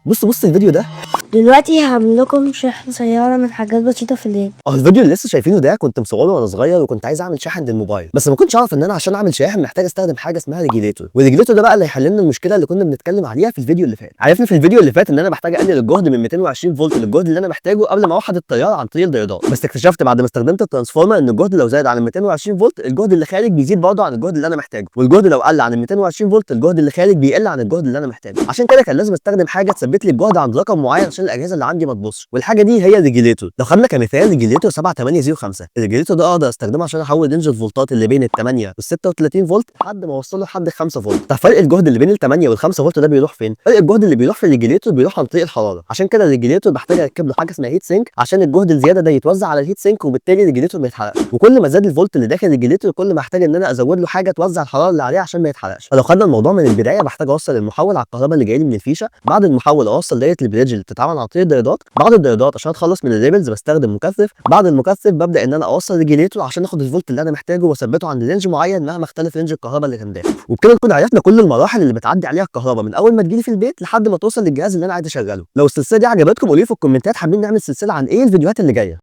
بص الفيديو ده. دلوقتي هعمل لكم شحن سيارة من حاجات بسيطة في الليل. الفيديو اللي لسه شايفينه ده كنت مصوره وانا صغير، وكنت عايز اعمل شاحن للموبايل، بس ما كنتش اعرف ان انا عشان اعمل شاحن محتاج استخدم حاجه اسمها ريجيليتور، والريجيليتور ده بقى اللي هيحل لنا المشكله اللي كنا بنتكلم عليها في الفيديو اللي فات. عرفنا في الفيديو اللي فات ان انا محتاج اقلل الجهد من 220 فولت للجهد اللي انا محتاجه قبل ما اوحد التيار عن طريق الديودات، بس اكتشفت بعد ما استخدمت الترانسفورمر ان الجهد لو زاد عن 220 فولت الجهد اللي خارج بيزيد برضه عن الجهد اللي انا محتاجه، والجهد لو قل عن 220 فولت الجهد اللي خارج بيقل عن الجهد اللي انا محتاجه. عشان كده كان لازم استخدم حاجه تثبت لي الجهد عند رقم معين عشان الاجهزه اللي عندي ما تبصش، والحاجه دي هي الريجيليتور. لو خدنا كمثال ريجيليتور 7805، الريجيليتور ده اقدر استخدمه عشان احول رينج الفولتات اللي بين ال 8 وال 36 فولت لحد ما اوصله لحد 5 فولت. طب فرق الجهد اللي بين ال 8 وال 5 فولت ده بيروح فين؟ فرق الجهد اللي بيروح في الريجيليتور بيروح عن طريق الحراره، عشان كده الريجيليتور بحتاج اركب له حاجه اسمها هيت سينك عشان الجهد الزياده ده يتوزع على الهيت سينك، وبالتالي الريجيليتور ما يتحرقش. وكل ما زاد الفولت اللي داخل الريجيليتور كل ما احتاج ان انا ازود له حاجه توزع الحراره اللي عليه عشان ما يتحرقش. فلو خدنا الموضوع من البدايه بحتاج اوصل المحول على الكهرباء اللي جاي لي من الفيشه، بعد المحول اوصل دايره البريدج اللي بتتعمل عن طريق الديودات، بعد الديودات عشان اتخلص من الريبلز بستخدم مكثف، بعد المكثف ببدا ان انا اوصل ريجيليتور عشان اخد الفولت اللي انا محتاجه واثبته عند رينج معين مهما اختلف رينج الكهرباء اللي كان داخل. وبكده نكون عرفنا كل المراحل اللي بتعدي عليها الكهرباء من اول ما تجيلي في البيت لحد ما توصل للجهاز اللي انا عايز اشغله. لو السلسله دي عجبتكم قولوا لي في الكومنتات حابين نعمل سلسله عن ايه الفيديوهات اللي جايه.